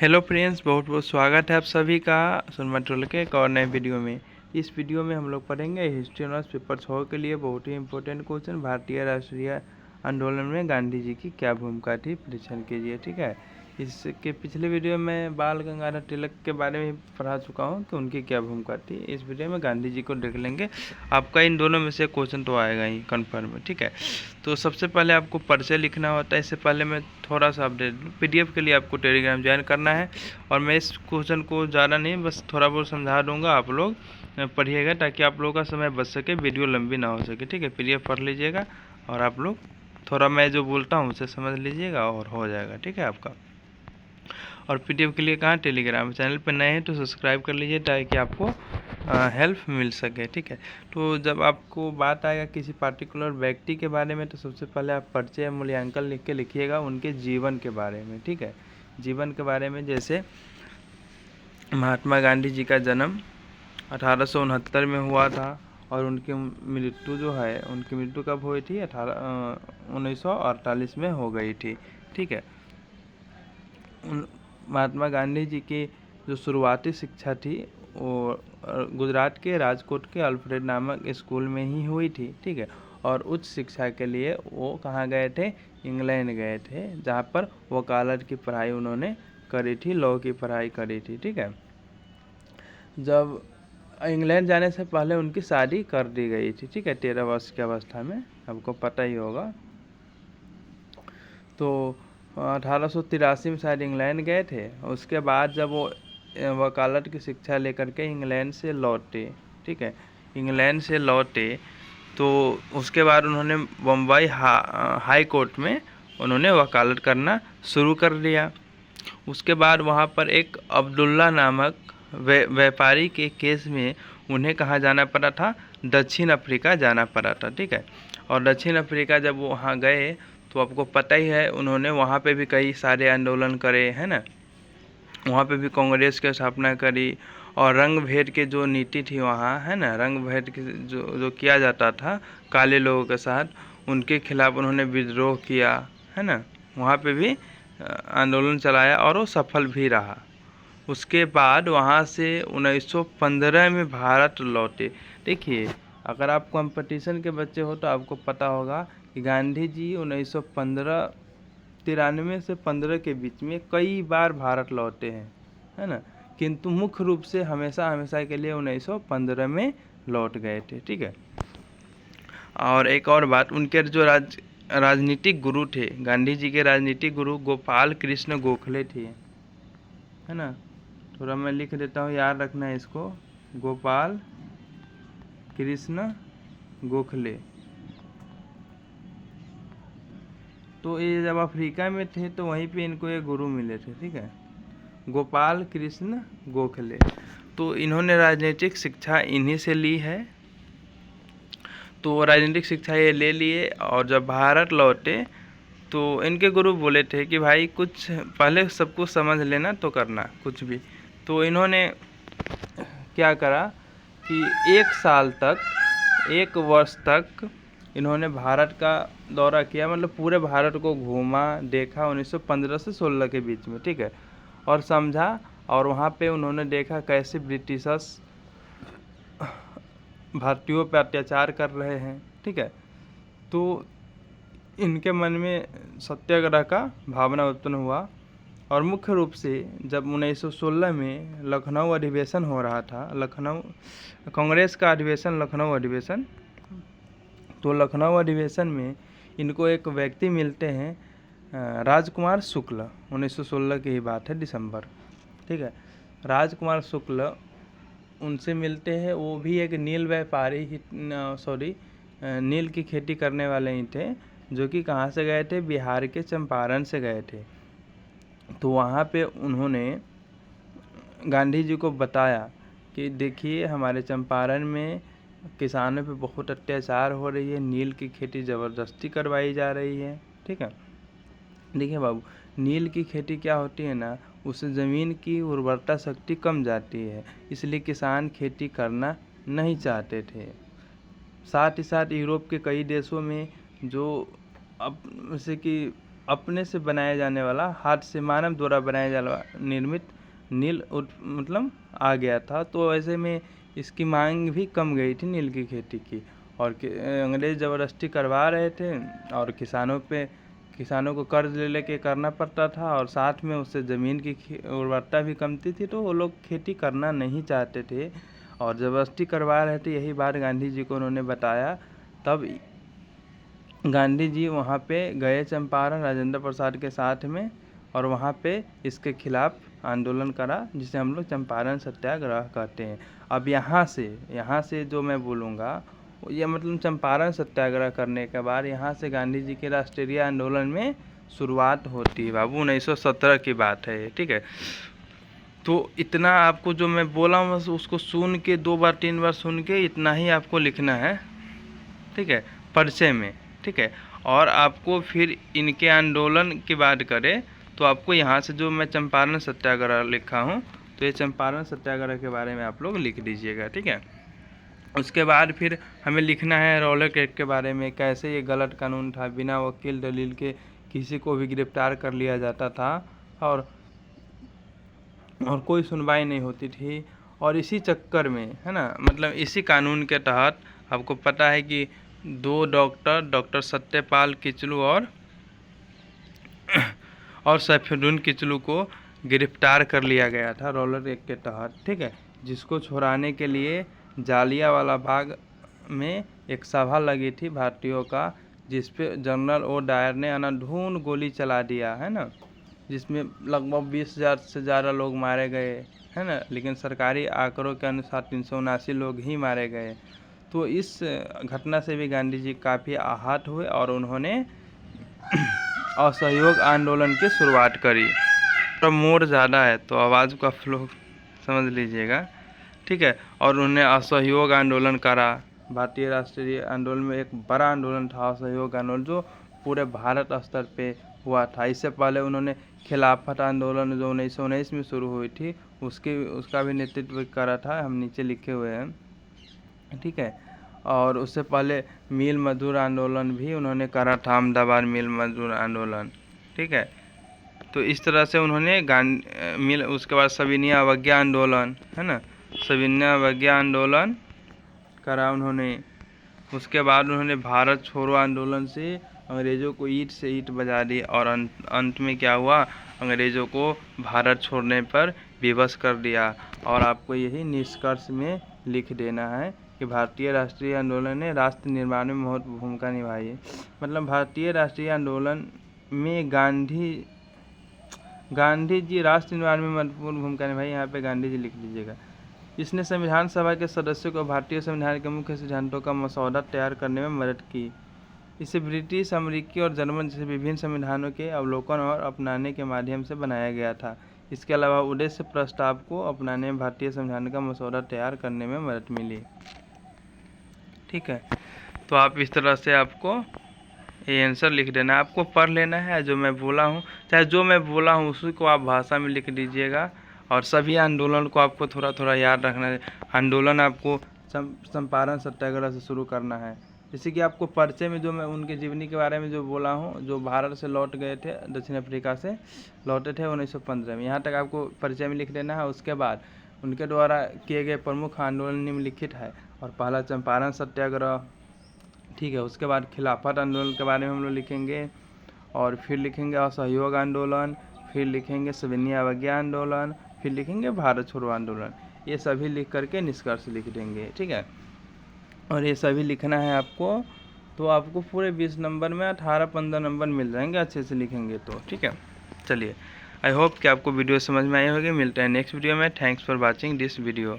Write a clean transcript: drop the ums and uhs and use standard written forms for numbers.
Hello friends, बहुत बहुत स्वागत है आप सभी का सुरमा ट्रोल के एक और नए वीडियो में। इस वीडियो में हम लोग पढ़ेंगे हिस्ट्री ऑनर्स पेपर 6 के लिए बहुत ही इंपॉर्टेंट क्वेश्चन। भारतीय राष्ट्रीय आंदोलन में गांधी जी की क्या भूमिका थी, परीक्षण कीजिए। ठीक है, इसके पिछले वीडियो में बाल गंगाधर तिलक के बारे में पढ़ा चुका हूँ कि उनकी क्या भूमिका थी। इस वीडियो में गांधी जी को देख लेंगे। आपका इन दोनों में से क्वेश्चन तो आएगा ही कन्फर्म है। ठीक है, तो सबसे पहले आपको परिचय लिखना होता है। इससे पहले मैं थोड़ा सा अपडेट दूँ, PDF के लिए आपको टेलीग्राम ज्वाइन करना है। और मैं इस क्वेश्चन को ज़्यादा नहीं, बस थोड़ा बहुत समझा दूंगा, आप लोग पढ़िएगा ताकि आप लोगों का समय बच सके, वीडियो लंबी ना हो सके। ठीक है, PDF पढ़ लीजिएगा और आप लोग थोड़ा मैं जो बोलता हूँ उसे समझ लीजिएगा और हो जाएगा। ठीक है आपका। और PDF के लिए कहाँ, टेलीग्राम चैनल पर नए हैं तो सब्सक्राइब कर लीजिए ताकि आपको हेल्प मिल सके। ठीक है, तो जब आपको बात आएगा किसी पार्टिकुलर व्यक्ति के बारे में तो सबसे पहले आप परिचय मूल्यांकन लिख के लिखिएगा उनके जीवन के बारे में। ठीक है, जीवन के बारे में जैसे महात्मा गांधी जी का जन्म 1869 में हुआ था और उनकी मृत्यु जो है, उनकी मृत्यु कब हुई थी, 1948 में हो गई थी। ठीक है, महात्मा गांधी जी की जो शुरुआती शिक्षा थी वो गुजरात के राजकोट के अल्फ्रेड नामक स्कूल में ही हुई थी। ठीक है, और उच्च शिक्षा के लिए वो कहाँ गए थे, इंग्लैंड गए थे, जहाँ पर वकालत की पढ़ाई उन्होंने करी थी, लॉ की पढ़ाई करी थी। ठीक है, जब इंग्लैंड जाने से पहले उनकी शादी कर दी गई थी। ठीक है, 13 वर्ष की अवस्था में, आपको पता ही होगा। तो 1883 में शायद इंग्लैंड गए थे। उसके बाद जब वो वकालत की शिक्षा लेकर के इंग्लैंड से लौटे, ठीक है, इंग्लैंड से लौटे तो उसके बाद उन्होंने बम्बई हाई कोर्ट में उन्होंने वकालत करना शुरू कर दिया। उसके बाद वहाँ पर एक अब्दुल्ला नामक व्यापारी के केस में उन्हें कहाँ जाना पड़ा था, दक्षिण अफ्रीका जाना पड़ा था। ठीक है, और दक्षिण अफ्रीका जब वो वहाँ गए तो आपको पता ही है उन्होंने वहाँ पे भी कई सारे आंदोलन करे, है ना। वहाँ पे भी कांग्रेस की स्थापना करी और रंग भेद के जो नीति थी वहाँ, है ना, रंग भेद के जो किया जाता था काले लोगों के साथ, उनके खिलाफ उन्होंने विद्रोह किया, है ना। वहाँ पे भी आंदोलन चलाया और वो सफल भी रहा। उसके बाद वहाँ से 1915 में भारत लौटे। देखिए, अगर आप कंपटीशन के बच्चे हो तो आपको पता होगा कि गांधी जी 1993 से 15 के बीच में कई बार भारत लौटे हैं, है ना, किंतु मुख्य रूप से हमेशा के लिए 1915 में लौट गए थे। ठीक है, और एक और बात, उनके जो राजनीतिक गुरु थे, गांधी जी के राजनीतिक गुरु गोपाल कृष्ण गोखले थे, है ना। थोड़ा मैं लिख देता हूँ, याद रखना है इसको, गोपाल कृष्ण गोखले। तो ये जब अफ्रीका में थे तो वहीं पे इनको एक गुरु मिले थे। ठीक है, गोपाल कृष्ण गोखले। तो इन्होंने राजनीतिक शिक्षा इन्हीं से ली है। तो राजनीतिक शिक्षा ये ले लिए और जब भारत लौटे तो इनके गुरु बोले थे कि भाई कुछ पहले सब कुछ समझ लेना तो करना कुछ भी। तो इन्होंने क्या करा कि 1 वर्ष तक इन्होंने भारत का दौरा किया, मतलब पूरे भारत को घूमा, देखा 1915 से 16 के बीच में। ठीक है, और समझा, और वहाँ पे उन्होंने देखा कैसे ब्रिटिशर्स भारतीयों पर अत्याचार कर रहे हैं। ठीक है, तो इनके मन में सत्याग्रह का भावना उत्पन्न हुआ और मुख्य रूप से जब 1916 में लखनऊ अधिवेशन हो रहा था, लखनऊ कांग्रेस का अधिवेशन, लखनऊ अधिवेशन, तो लखनऊ अधिवेशन में इनको एक व्यक्ति मिलते हैं, राजकुमार शुक्ल। 1916 की ही बात है, दिसंबर। ठीक है, राजकुमार शुक्ल उनसे मिलते हैं। वो भी एक नील व्यापारी ही, नील की खेती करने वाले ही थे, जो कि कहाँ से गए थे, बिहार के चंपारण से गए थे। तो वहाँ पे उन्होंने गांधी जी को बताया कि देखिए हमारे चंपारण में किसानों पे बहुत अत्याचार हो रही है, नील की खेती ज़बरदस्ती करवाई जा रही है। ठीक है, देखिए बाबू, नील की खेती क्या होती है ना, उससे ज़मीन की उर्वरता शक्ति कम जाती है, इसलिए किसान खेती करना नहीं चाहते थे। साथ ही साथ यूरोप के कई देशों में जो अब जैसे कि अपने से बनाया जाने वाला, हाथ से मानव द्वारा बनाया जाने वाला निर्मित नील मतलब आ गया था। तो ऐसे में इसकी मांग भी कम गई थी नील की खेती की, और अंग्रेज़ ज़बरदस्ती करवा रहे थे, और किसानों को कर्ज ले लेके करना पड़ता था, और साथ में उससे ज़मीन की उर्वरता भी कमती थी, तो वो लोग खेती करना नहीं चाहते थे और ज़बरदस्ती करवा रहे थे। यही बात गांधी जी को उन्होंने बताया। तब गांधी जी वहाँ पे गए चंपारण राजेंद्र प्रसाद के साथ में, और वहाँ पे इसके खिलाफ आंदोलन करा, जिसे हम लोग चंपारण सत्याग्रह कहते हैं। अब यहाँ से जो मैं बोलूँगा ये मतलब चंपारण सत्याग्रह करने के बाद यहाँ से गांधी जी के राष्ट्रीय आंदोलन में शुरुआत होती है। बाबू 1917 की बात है, ठीक है। तो इतना आपको जो मैं बोला हूँ उसको सुन के 2 बार 3 बार सुन के इतना ही आपको लिखना है, ठीक है, परिचय में, ठीक है। और आपको फिर इनके आंदोलन की बात करें तो आपको यहाँ से जो मैं चंपारण सत्याग्रह लिखा हूँ, तो ये चंपारण सत्याग्रह के बारे में आप लोग लिख दीजिएगा, ठीक है। उसके बाद फिर हमें लिखना है रॉलेट एक्ट के बारे में, कैसे ये गलत कानून था, बिना वकील दलील के किसी को भी गिरफ्तार कर लिया जाता था और कोई सुनवाई नहीं होती थी। और इसी चक्कर में, है ना, मतलब इसी कानून के तहत आपको पता है कि 2 डॉक्टर सत्यपाल किचलू और सैफुद्दीन किचलू को गिरफ्तार कर लिया गया था रॉलेट एक्ट के तहत, ठीक है। जिसको छुड़ाने के लिए जालियांवाला बाग में एक सभा लगी थी भारतीयों का, जिस पे जनरल ओ डायर ने अंधाधुंध गोली चला दिया, है ना, जिसमें लगभग 20,000 से ज़्यादा लोग मारे गए, है ना, लेकिन सरकारी आंकड़ों के अनुसार 379 लोग ही मारे गए। तो इस घटना से भी गांधी जी काफ़ी आहत हुए और उन्होंने असहयोग आंदोलन की शुरुआत करी। तो मोड़ ज़्यादा है तो आवाज़ का फ्लो समझ लीजिएगा, ठीक है। और उन्होंने असहयोग आंदोलन करा। भारतीय राष्ट्रीय आंदोलन में एक बड़ा आंदोलन था असहयोग आंदोलन, जो पूरे भारत स्तर पे हुआ था। इससे पहले उन्होंने खिलाफत आंदोलन जो 1919 में शुरू हुई थी उसका भी नेतृत्व करा था, हम नीचे लिखे हुए हैं, ठीक है। और उससे पहले मिल मजदूर आंदोलन भी उन्होंने करा था, अहमदाबाद मिल मजदूर आंदोलन, ठीक है। तो इस तरह से उन्होंने उसके बाद सविनय अवज्ञा आंदोलन, है ना, सविनय अवज्ञा आंदोलन करा उन्होंने। उसके बाद उन्होंने भारत छोड़ो आंदोलन से अंग्रेज़ों को ईंट से ईंट बजा दी, और अंत में क्या हुआ, अंग्रेज़ों को भारत छोड़ने पर विवश कर दिया। और आपको यही निष्कर्ष में लिख देना है कि भारतीय राष्ट्रीय आंदोलन ने राष्ट्र निर्माण में महत्वपूर्ण भूमिका निभाई है। मतलब भारतीय राष्ट्रीय आंदोलन में गांधी जी राष्ट्र निर्माण में महत्वपूर्ण भूमिका निभाई, यहाँ पे गांधी जी लिख दीजिएगा। इसने संविधान सभा के सदस्यों को भारतीय संविधान के मुख्य सिद्धांतों का मसौदा तैयार करने में मदद की। इसे ब्रिटिश, अमेरिकी और जर्मन जैसे विभिन्न संविधानों के अवलोकन और अपनाने के माध्यम से बनाया गया था। इसके अलावा उद्देश्य प्रस्ताव को अपनाने में भारतीय संविधान का मसौदा तैयार करने में मदद मिली, ठीक है। तो आप इस तरह से आपको ये आंसर लिख देना, आपको पढ़ लेना है जो मैं बोला हूँ, चाहे जो मैं बोला हूँ उसी को आप भाषा में लिख दीजिएगा। और सभी आंदोलन को आपको थोड़ा थोड़ा याद रखना है। आंदोलन आपको चंपारण सत्याग्रह से शुरू करना है। जैसे कि आपको परिचय में जो मैं उनके जीवनी के बारे में जो बोला हूँ, जो भारत से लौट गए थे, दक्षिण अफ्रीका से लौटे थे 1915 में, यहाँ तक आपको परिचय में लिख देना है। उसके बाद उनके द्वारा किए गए प्रमुख आंदोलन निम्नलिखित है, और पहला चंपारण सत्याग्रह, ठीक है। उसके बाद खिलाफत आंदोलन के बारे में हम लोग लिखेंगे, और फिर लिखेंगे असहयोग आंदोलन, फिर लिखेंगे सविनय अवज्ञा आंदोलन, फिर लिखेंगे भारत छोड़ो आंदोलन। ये सभी लिख करके निष्कर्ष लिख देंगे, ठीक है। और ये सभी लिखना है आपको, तो आपको पूरे 20 नंबर में 18-15 नंबर मिल जाएंगे अच्छे से लिखेंगे तो, ठीक है। चलिए, आई होप कि आपको वीडियो समझ में आई होगी। मिलते हैं नेक्स्ट वीडियो में। Thanks for watching this video.